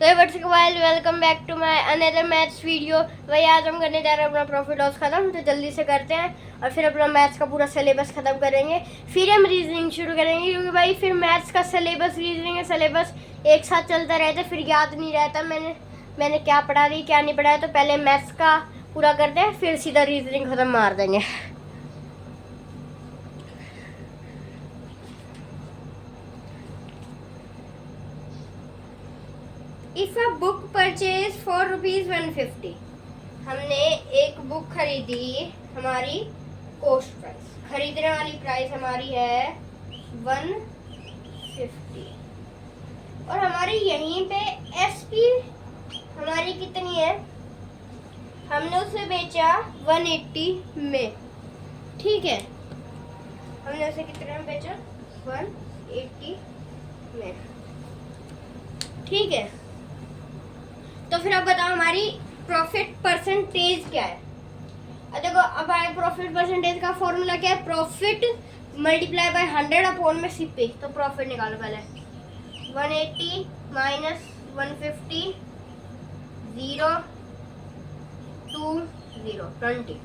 तो welcome back to my another maths video. भाई आज हम करने जा रहे हैं अपना प्रॉफिट लॉस खत्म, तो जल्दी से करते हैं और फिर अपना मैथ्स का पूरा सिलेबस खत्म करेंगे। फिर हम रीजनिंग शुरू करेंगे, क्योंकि भाई फिर मैथ्स का सिलेबस रीजनिंग का सिलेबस एक साथ चलता रहता, फिर याद नहीं रहता मैंने क्या पढ़ा दी क्या नहीं पढ़ाया। तो पहले मैथ्स का पूरा करते हैं, फिर सीधा रीजनिंग खत्म मार देंगे। If a book purchase for ₹150, हमने एक बुक खरीदी, हमारी कॉस्ट प्राइस, खरीदने वाली प्राइस हमारी है 150 और हमारी यहीं पे एसपी हमारी कितनी है, हमने उसे बेचा 180 में। ठीक है, हमने उसे कितने में बेचा 180 में। ठीक है, तो फिर अब बताओ हमारी प्रॉफिट परसेंटेज क्या है। देखो अब आए प्रॉफिट परसेंटेज का फॉर्मूला क्या है, प्रॉफिट मल्टीप्लाई बाय 100 अपॉन में सीपी। तो प्रॉफिट निकालो पहले, 180 माइनस 150 0 2 0 20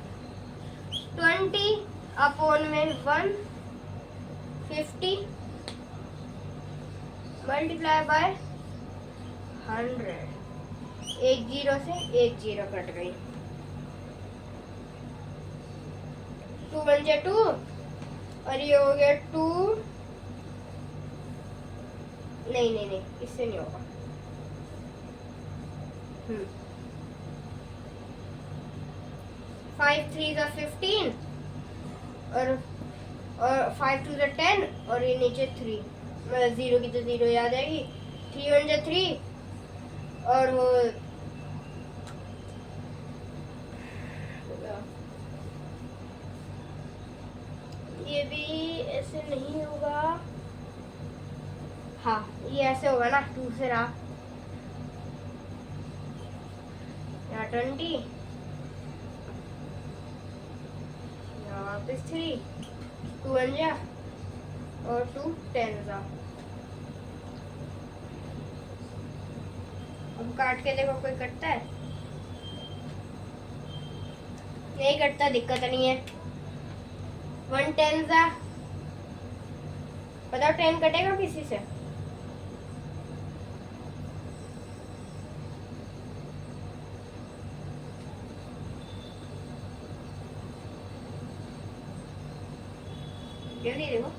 अपॉन में 150 मल्टीप्लाई बाय 100। एक जीरो से एक जीरो कट गई, 2 बन जाए 2 और ये हो गया 2। नहीं इससे नहीं होगा। 5 3 जा 15 और 5 2 जा 10 और ये नीचे 3, मतलब 0 की तो 0 याद आएगी। 3 1 जा 3 और वो ये भी ऐसे नहीं होगा, हाँ ये ऐसे होगा ना, 2 से रहा यहाँ 20, यहाँ वापस 3, 2 बन जा और 2 10 जा। अब काट के देखो कोई कटता है, नहीं कटता, दिक्कत नहीं है। 1 10 जा, बताओ 10 कटेगा किसी से? जल्दी देखो,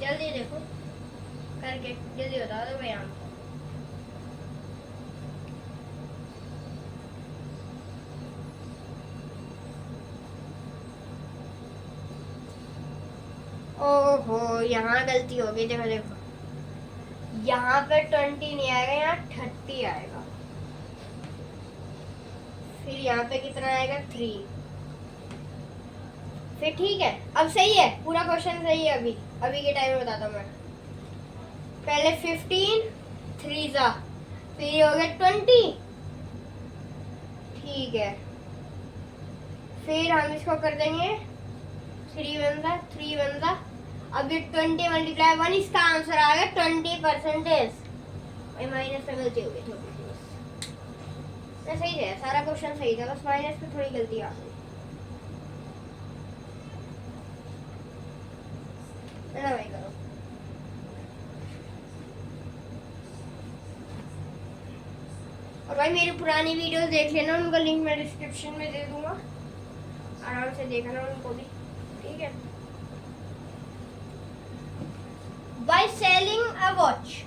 जल्दी देखो करके, जल्दी बता दो भैया। ओहो यहाँ गलती हो गई, देखो देखो यहाँ पे 20 नहीं आएगा, यहाँ 30 आएगा। फिर यहाँ पे कितना आएगा 3। फिर ठीक है, अब सही है, पूरा क्वेश्चन सही है। अभी के टाइम में बताता हूँ मैं। पहले 15 3 जा, फिर ये हो गया 20। ठीक है, फिर हम इसको कर देंगे 3 1 जा 3 1 जा। अब ये 20 मल्टीप्लाई 1, इसका आंसर आ गया 20%। माइनस में गलती हो गई थोड़ी सी, बस सही है, सारा क्वेश्चन सही था, बस माइनस में थोड़ी गलती आ गई है ना भाई। करो और भाई मेरी पुरानी वीडियोस देख लेना, उनका लिंक मैं डिस्क्रिप्शन में दे दूंगा, आराम से देखना उनको भी। ठीक है, by selling a watch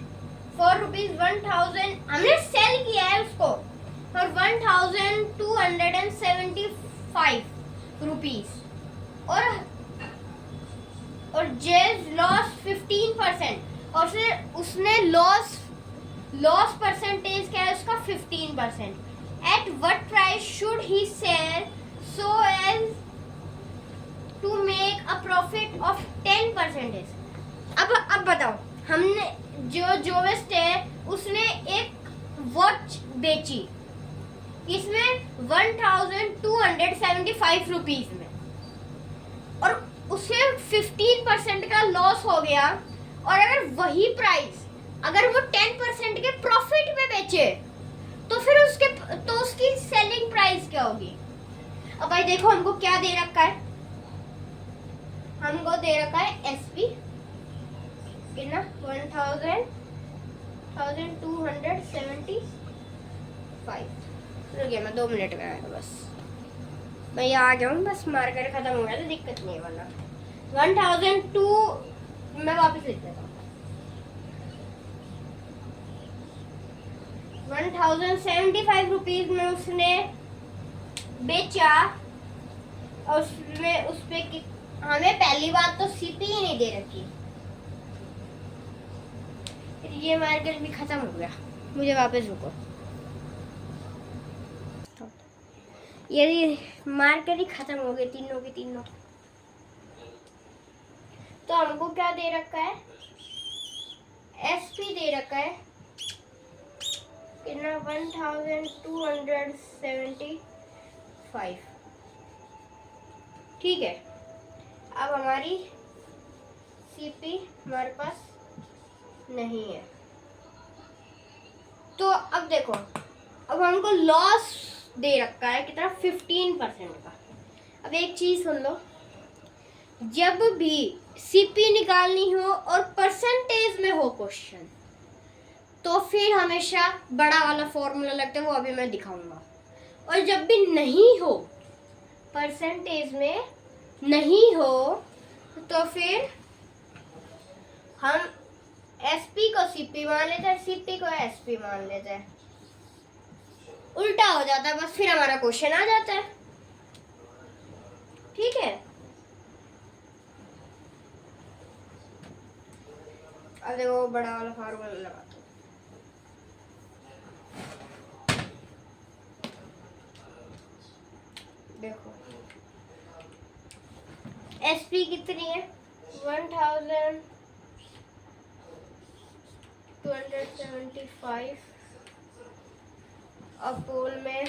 for ₹1000, हमने सेल किया है उसको फॉर 1275 रुपीज और जेज लॉस 15%, और फिर उसने लॉस लॉस परसेंटेज क्या है उसका 15%. At what price should he sell so as to make a profit of 10%. अब बताओ, हमने जो वेस्ट है उसने एक वॉच बेची इसमें 1275 रुपीज में, और उसे 15% का लॉस हो गया, और अगर वही प्राइस अगर वो 10% के प्रॉफिट में बेचे तो फिर उसकी सेलिंग प्राइस क्या होगी? अब भाई देखो, हमको क्या दे रखा है, हमको दे रखा है एसपी कितना 1275. रुकिए, मैं 2 मिनट में आया बस, मैं यहाँ आ गया हूँ, बस मार्कर खत्म हो गया तो दिक्कत नहीं है, वरना 1002 मैं वापस लिख देता हूँ. 1075 रुपीज में उसने बेचा, और उसमें उस पे हमें पहली बात तो सीपी ही नहीं दे रखी. ये मार्कर भी खत्म हो गया, मुझे वापस रुको, ये मार्कर ही खत्म हो गए तीनों के तीनों. तो हमको क्या दे रखा है, एसपी दे रखा है कितना 1275. ठीक है, अब हमारी सीपी हमारे पास नहीं है, तो अब देखो, अब हमको लॉस दे रखा है कितना 15% का. अब एक चीज सुन लो, जब भी सीपी निकालनी हो और परसेंटेज में हो क्वेश्चन, तो फिर हमेशा बड़ा वाला फॉर्मूला लगता है, वो अभी मैं दिखाऊंगा. और जब भी नहीं हो, परसेंटेज में नहीं हो, तो फिर हम एसपी को सीपी मान लेते हैं, सीपी को एसपी मान लेते हैं, उल्टा हो जाता है, बस फिर हमारा क्वेश्चन आ जाता है. ठीक है, अब देखो बड़ा वाला फार्मूला लगाते हैं. देखो एसपी कितनी है 1275 अपोल में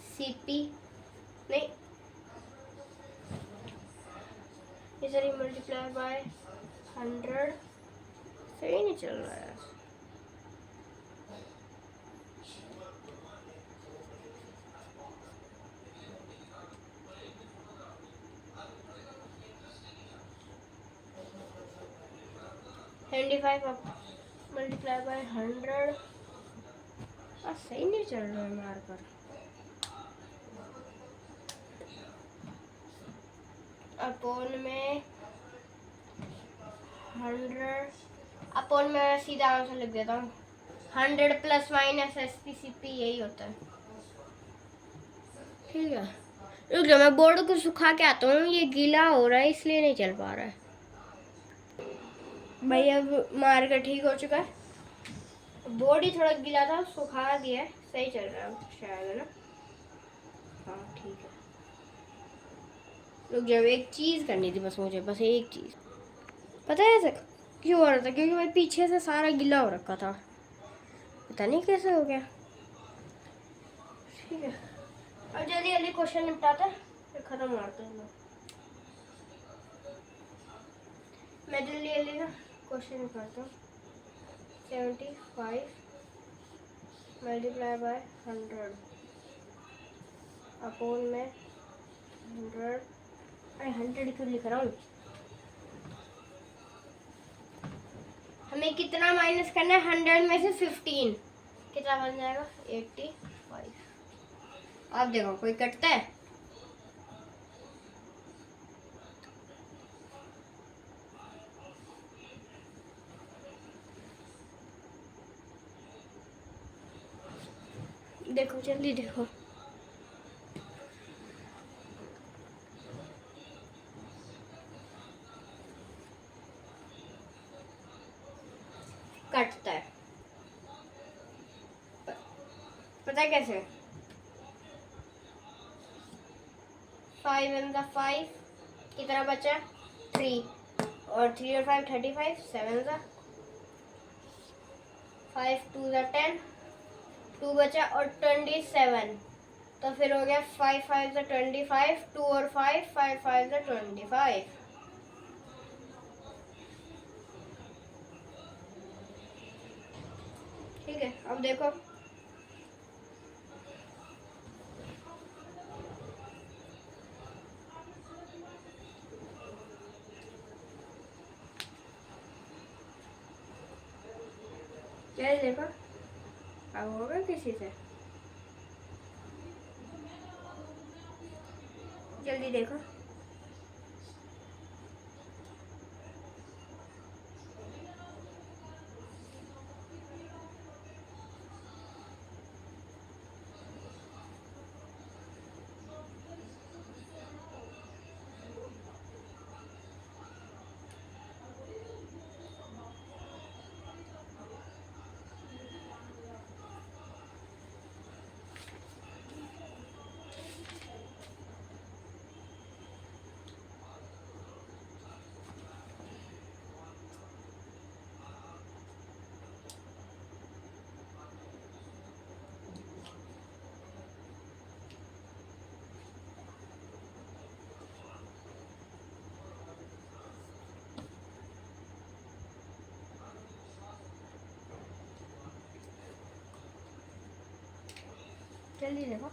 सीपी नहीं, इसे मल्टीप्लाई बाय 100. सही नहीं चल रहा है. Multiply by 100. सही नहीं चल रहा है मार्कर. अपोन में 100, अपोन में सीधा आंसर लिख देता हूँ, 100 प्लस माइनस एसपी सीपी यही होता है. ठीक है, रुक जाओ, मैं बोर्ड को सुखा के आता हूँ, ये गीला हो रहा है इसलिए नहीं चल पा रहा है. भाई अब मार्कर ठीक हो चुका है, बोर्ड ही थोड़ा गीला था, सुखा दिया है, सही चल रहा है शायद, है ना? हाँ ठीक है. रुक जाओ, एक चीज़ करनी थी बस मुझे, बस एक चीज़. पता है ऐसा क्यों हो रहा था? क्योंकि मैं पीछे से सारा गीला हो रखा था, पता नहीं कैसे हो गया. ठीक है, अब जल्दी जल्दी क्वेश्चन निपटाता है, फिर खत्म मारते हैं. मैं जल्दी जल्दी ना क्वेश्चन निकालता हूँ. 75 मल्टीप्लाई बाय 100 अपोन में 100. अरे 100 क्यों लिख रहा हूँ? हमें कितना माइनस करना है 100 में से 15, कितना बन जाएगा 85. अब देखो कोई कटता है? देखो जल्दी देखो, कटता है. पता है कैसे? 5 वन ज़ा 5, कितना बचा? 3, और 3 और 5 35, 7 ज़ा 5, 2 ज़ा 10, 2 बचा और 27, तो फिर हो गया 5 5 ज़ा 25, 2 और 5 5 5 ज़ा 25। ठीक है, अब देखो क्या, देखो अब होगा किसी से, जल्दी देखो। जल्दी देखो।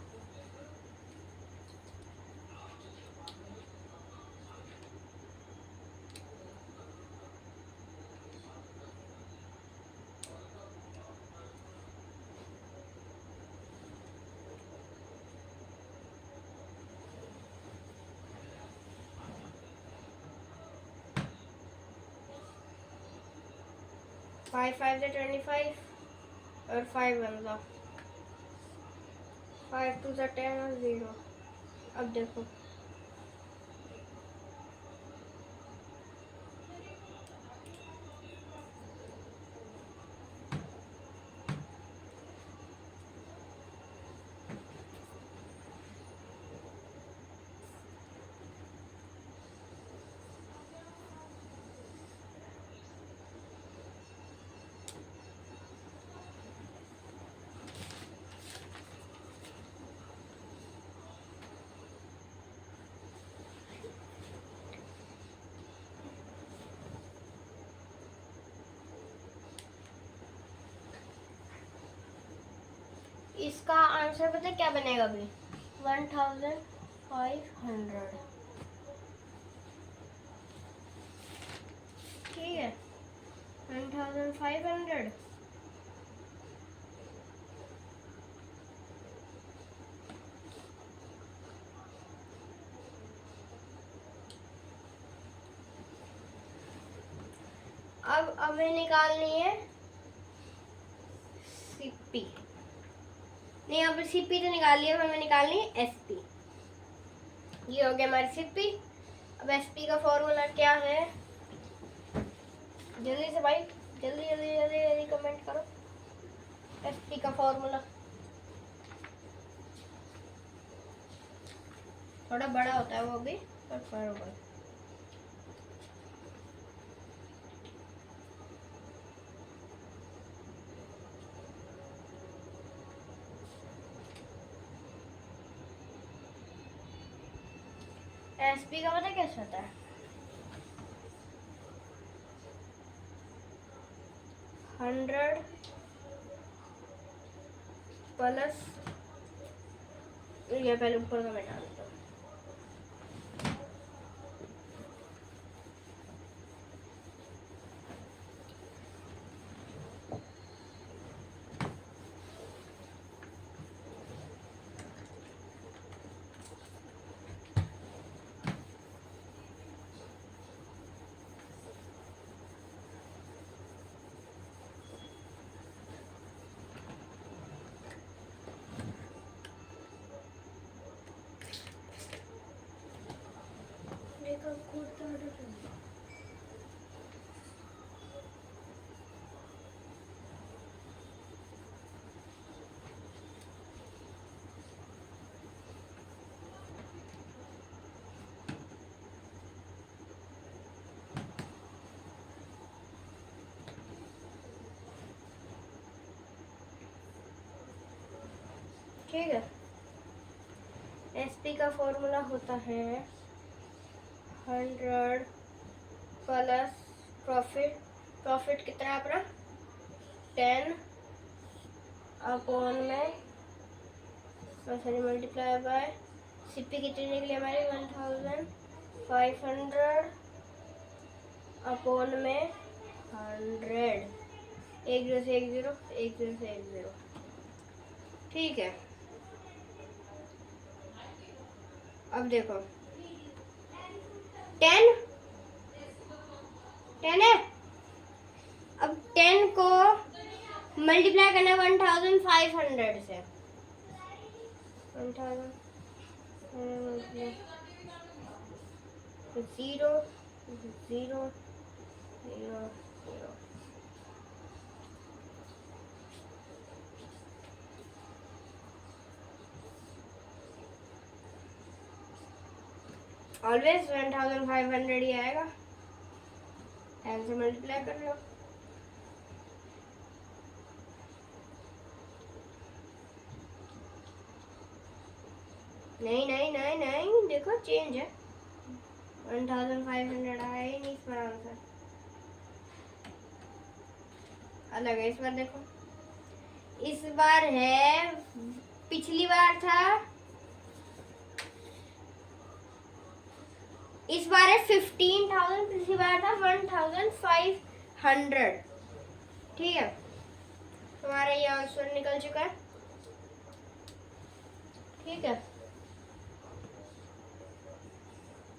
फाइव फाइव ज़ा 25, और 5 वन ज़ा 5, 2 ज़ा 10 और 0। अब देखो इसका आंसर पता है क्या बनेगा अभी? 1500। ठीक है, 1500। अब हमें निकालनी है सीपी। नहीं, अब सीपी तो निकाल लिया, हमें निकालनी है एसपी। ये हो गया हमारी सीपी। अब एसपी का फॉर्मूला क्या है? जल्दी से भाई, जल्दी जल्दी जल्दी जल्दी कमेंट करो। एसपी का फॉर्मूला थोड़ा बड़ा होता है वो भी, पर बराबर। एसपी का पता कैसे होता है? 100 प्लस, ये पहले ऊपर का बैठा देता हूँ। ठीक है। एसपी का फॉर्मूला होता है 100 प्लस प्रॉफिट। प्रॉफिट कितना है अपना 10 अपॉन में सॉरी मल्टीप्लाई बाय सीपी कितनी निकली हमारी 1500 अपॉन में 100। 1 0 से 1 0, 1 0 से 1 0। ठीक है। अब देखो 10 है। अब 10 को मल्टीप्लाई करना 1500 से 1000 0 0 0 0। ऑलवेज 1500 ही आएगा। 10 से मल्टीप्लाई कर लो। नहीं नहीं नहीं नहीं, देखो चेंज है। 1500 आया ही नहीं इस बार आंसर, अलग है इस बार। देखो इस बार है, पिछली बार था, इस बार है 15,000, पिछली बार था 1500। ठीक है, हमारा ये आंसर निकल चुका है। ठीक है,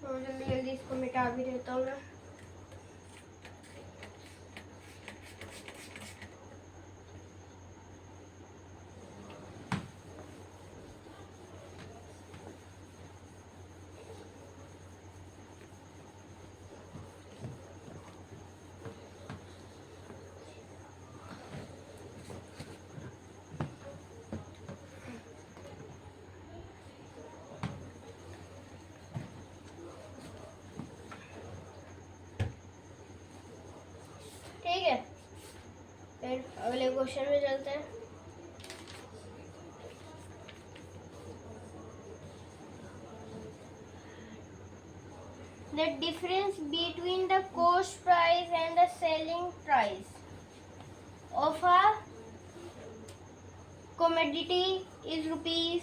तो जल्दी जल्दी इसको मिटा भी देता हूँ मैं। ठीक है, फिर अगले क्वेश्चन में चलते हैं। The difference between the cost price and the selling price of a commodity is rupees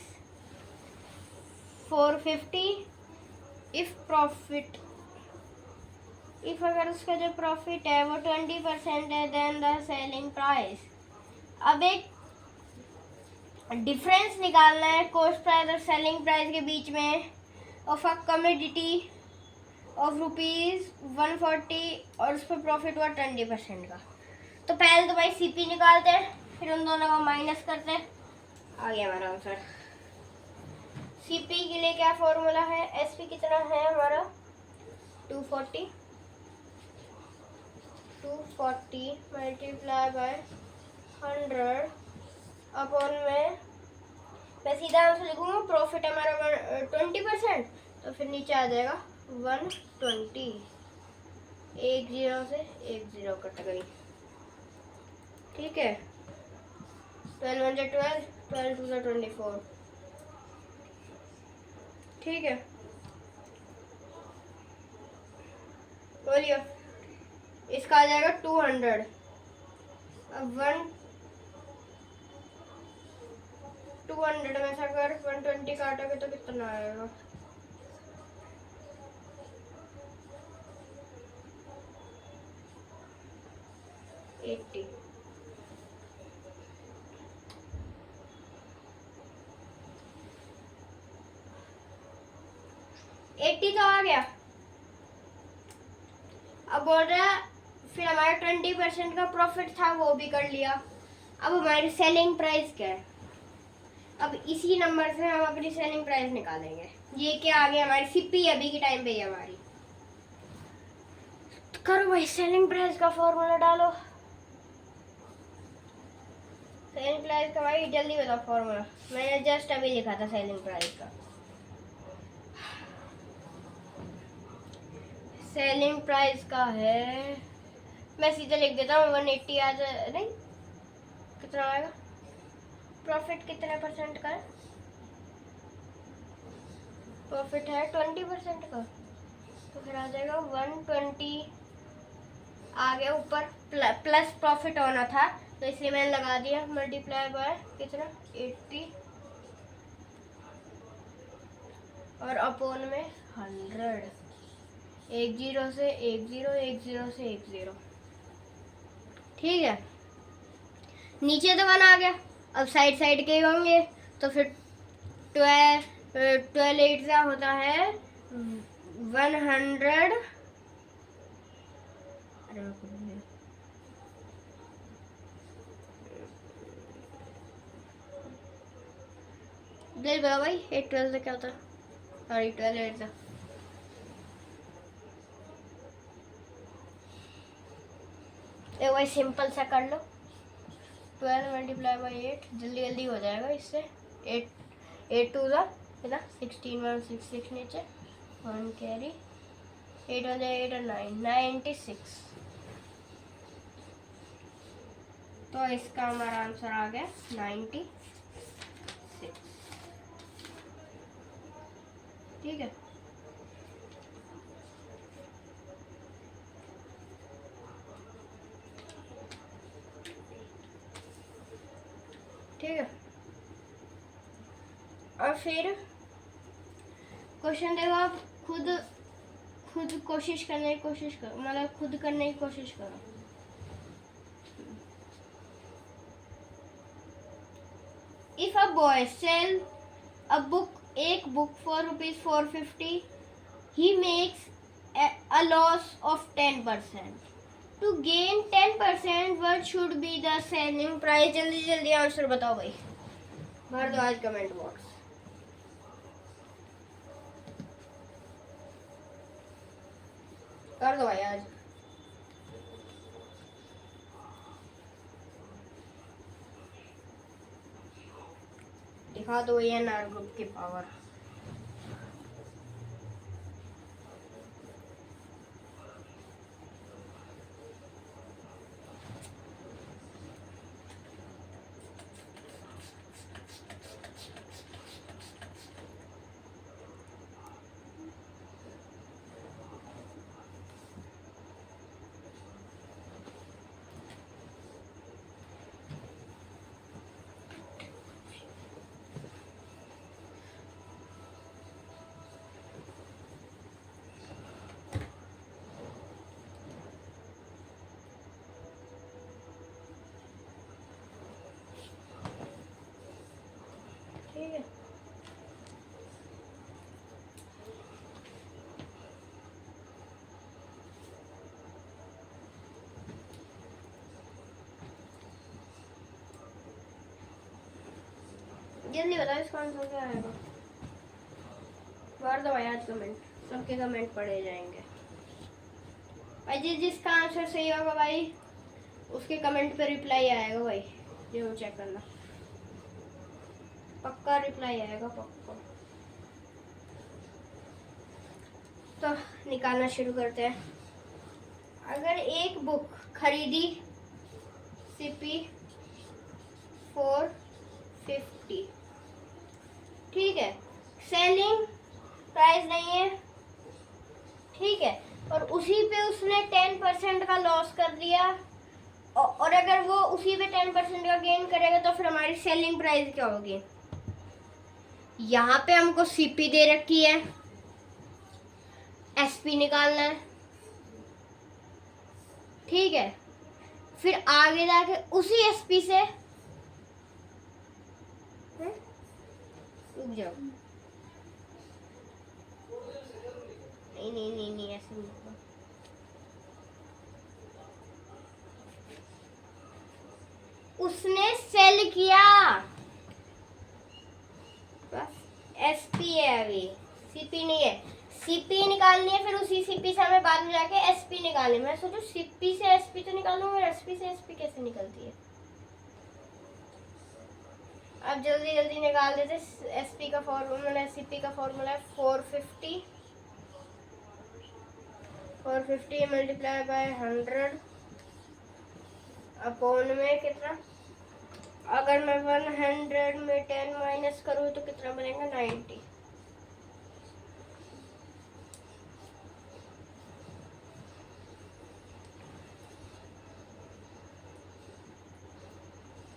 450 if profit, if अगर उसका जो प्रॉफिट है वो 20% है देन द सेलिंग प्राइस। अब एक डिफरेंस निकालना है कॉस्ट प्राइस और सेलिंग प्राइस के बीच में of a commodity of rupees 140 और उस पर प्रॉफिट हुआ 20% का। तो पहले तो भाई सीपी निकालते हैं, फिर उन दोनों को माइनस करते हैं। आ गया हमारा आंसर। सीपी के लिए क्या फॉर्मूला है, एसपी कितना है हमारा 240 मल्टीप्लाई बाय 100 अपॉन में, मैं सीधा आंसर लिखूंगा प्रॉफिट हमारा 20%, तो फिर नीचे आ जाएगा 120। 1 0 से 1 0 कट गई। ठीक है, 12 1 12, 12 2 24। ठीक है, बोलिए इसका आ जाएगा 200। अब 200 में से अगर 120 काटोगे तो कितना आएगा, 80। तो आ गया। अब बोल रहा है फिर हमारा 20% का प्रॉफिट था वो भी कर लिया। अब हमारी सेलिंग प्राइस क्या है, अब इसी नंबर से हम अपनी सेलिंग प्राइस निकालेंगे। ये क्या आ गया हमारी सीपी अभी के टाइम पे ही हमारी। तो करो भाई सेलिंग प्राइस का फॉर्मूला डालो। सेलिंग प्राइस का भाई जल्दी बताओ फॉर्मूला, मैंने जस्ट अभी लिखा था सेलिंग प्राइस का। सेलिंग प्राइस का है, मैं सीधे लिख देता हूँ 180 आ जाए, नहीं कितना आएगा, प्रॉफिट कितने परसेंट का है? प्रॉफिट है 20% का, तो फिर आ जाएगा 120 आ गया ऊपर, प्लस प्रॉफिट होना था तो इसलिए मैंने लगा दिया, मल्टीप्लाई बाय कितना 80 और अपोन में 100, एक जीरो से एक जीरो, एक जीरो से एक जीरो। ठीक है, नीचे तो 1 आ गया, अब साइड साइड के होंगे तो फिर 12 8 का होता है 100। अरे देख बताओ भाई, 8 12 से क्या होता है? सॉरी 12 8 से एक भाई सिंपल सा कर लो, 12 मल्टीप्लाई बाई 8, जल्दी जल्दी हो जाएगा इससे। 8 8 टू ज़ा कितना 16 1 6 6 नीचे 1 कैरी, 8 हो जाए 8 और 9 96। तो इसका हमारा आंसर आ गया 96। ठीक है, ठीक है। और फिर क्वेश्चन देखो, आप खुद खुद कोशिश करने की कोशिश करो, मतलब खुद करने की कोशिश करो। If a boy sell a book, एक book for ₹450, he makes a loss of 10%. To gain 10%, what should be the selling price? जल्दी जल्दी आंसर बताओ भाई, भर दो आज कमेंट बॉक्स। कर दो भाई आज। दिखा दो ये नार ग्रुप की पावर। ठीक है, जल्दी बताओ इसका आंसर क्या आएगा। भर दो भाई आज कमेंट, सबके कमेंट पढ़े जाएंगे भाई। जिसका आंसर सही होगा भाई उसके कमेंट पे रिप्लाई आएगा भाई, जरूर चेक करना, पक्का रिप्लाई आएगा पक्का। तो निकालना शुरू करते हैं। अगर एक बुक खरीदी CP 450, ठीक है, सेलिंग प्राइस नहीं है, ठीक है, और उसी पे उसने 10% का लॉस कर दिया, और अगर वो उसी पे 10% का गेन करेगा तो फिर हमारी सेलिंग प्राइस क्या होगी? यहाँ पे हमको CP दे रखी है, SP निकालना है, ठीक है, फिर आगे जाके उसी SP से रुक जाओ, नहीं नहीं नहीं नहीं ऐसे नहीं, उसने सेल किया, बस SP है, अभी CP नहीं है। CP निकालनी है, फिर उसी CP से हमें बाद में जाके SP निकालनी है। मैं सोचू CP से SP तो निकालूंगा, और SP से SP कैसे निकलती है? अब जल्दी जल्दी निकाल देते। SP का फॉर्मूला, CP का फॉर्मूला है 450 मल्टीप्लाई बाय 100 अपॉन में कितना अगर मैं 100 में 10 माइनस करूँ तो कितना बनेगा? 90।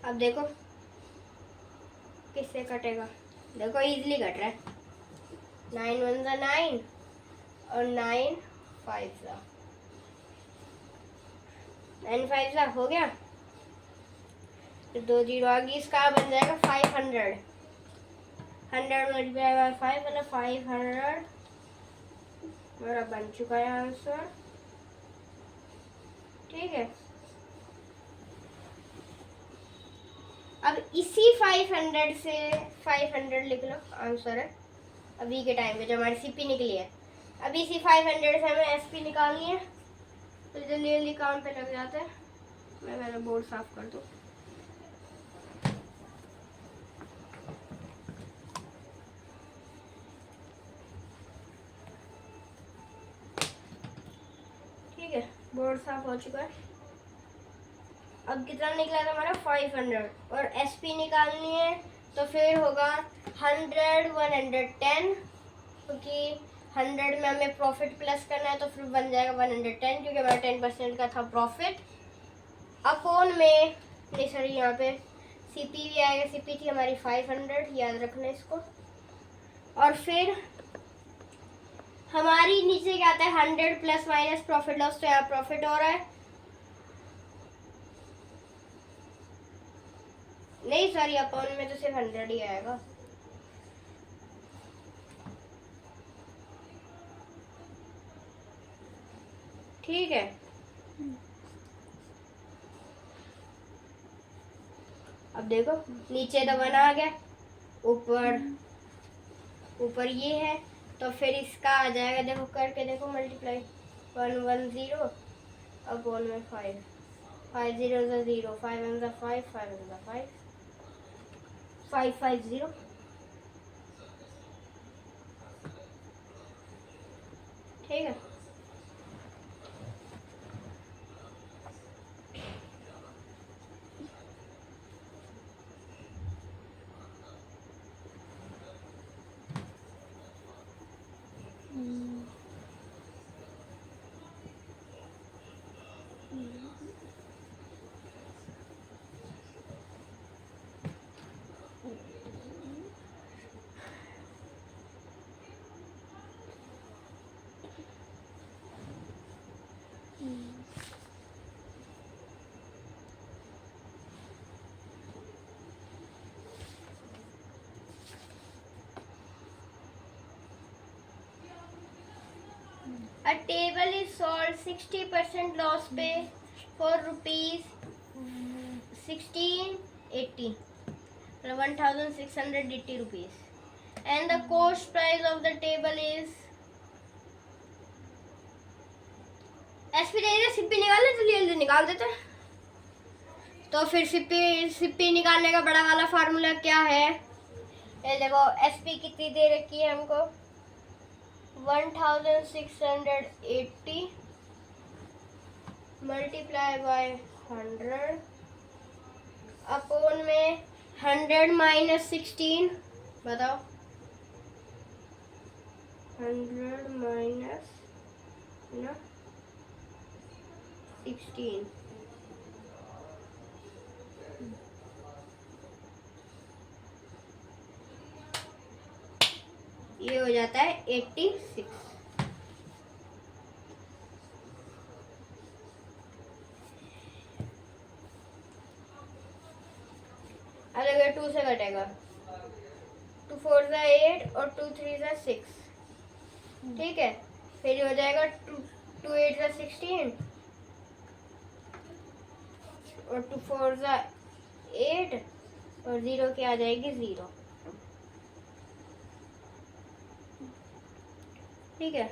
अब देखो किससे कटेगा। देखो इजीली कट रहा है। 9 1 ज़ा 9 और 9 5 ज़ा 9 5 ज़ा हो गया। तो 2 जीरो आ गई। इसका बन जाएगा 500। 100 मल्टीप्लाई बाय 5 मतलब 500। मेरा बन चुका है आंसर। ठीक है, अब इसी 500 से 500 लिख लो, आंसर है अभी के टाइम पे जो हमारी सीपी निकली है। अभी इसी 500 से हमें एसपी निकालनी है, तो जल्दी जल्दी काम पे लग जाते हैं। मैं मेरा बोर्ड साफ कर दूं। ठीक है, बोर्ड साफ हो चुका है। अब कितना निकला था हमारा? 500। और एसपी निकालनी है तो फिर होगा 100 110, क्योंकि 100 में हमें प्रॉफिट प्लस करना है तो फिर बन जाएगा 110, क्योंकि हमारा 10% का था प्रॉफिट। अपॉन में नहीं सॉरी, यहाँ पे सीपी भी आएगा। सीपी थी हमारी 500, याद रखना इसको। और फिर हमारी नीचे क्या आता है? 100 प्लस माइनस प्रॉफिट लॉस, तो यहाँ प्रॉफिट हो रहा है। नहीं सॉरी, अपॉन में तो सिर्फ 100 ही आएगा। ठीक है, अब देखो नीचे तो 1 आ गया, ऊपर ऊपर ये है, तो फिर इसका आ जाएगा। देखो करके देखो मल्टीप्लाई। 1 1 0 अपॉन में 5 5 0 0 5 1 5 5 1 5 5 5 0। ठीक है, a table is sold 60% loss पे for rupees 1680, 1680 rupees, and the cost price of the table is SP चाहिए। सिप्पी निकालने जल्दी जल्दी निकाल देते हैं। तो फिर सिप्पी निकालने का बड़ा वाला फार्मूला क्या है? ये देखो एसपी कितनी दे रखी है हमको? 1680 मल्टीप्लाई बाय 100 अपॉन में 100 माइनस 16। बताओ 100 माइनस 16, ये हो जाता है 86। अब अगर 2 से कटेगा, 2 4 ज़ा 8 और 2 3 ज़ा 6। ठीक है, फिर ये हो जाएगा 2 8 ज़ा 16 और 2 4 ज़ा 8 और 0 की आ जाएगी 0। ठीक है,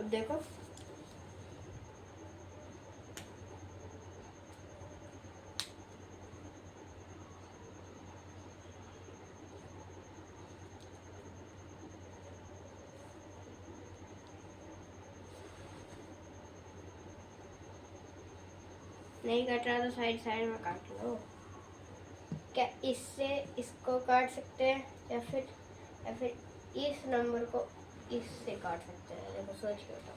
अब देखो, नहीं कट रहा तो साइड साइड में काट लो। क्या इससे इसको काट सकते हैं, या फिर इस नंबर को इससे काट सकते हैं? देखो सोच के बताओ।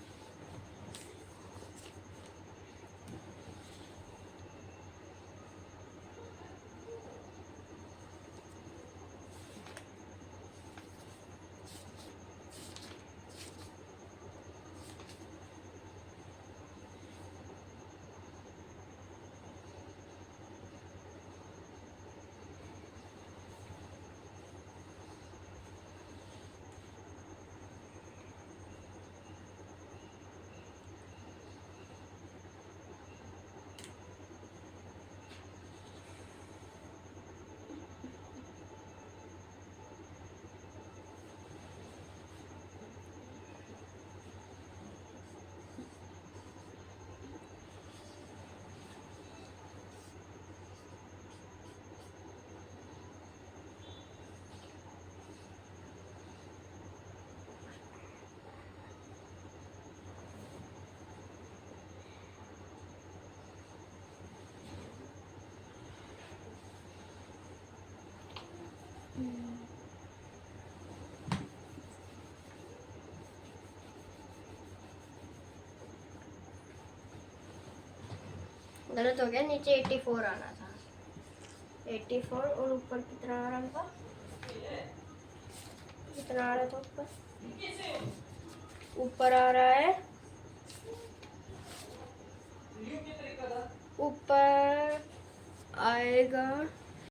गलत हो गया, नीचे 84 आना था। 84 और ऊपर कितना आ रहा था? कितना आ रहा था ऊपर? ऊपर आ रहा है, ऊपर आएगा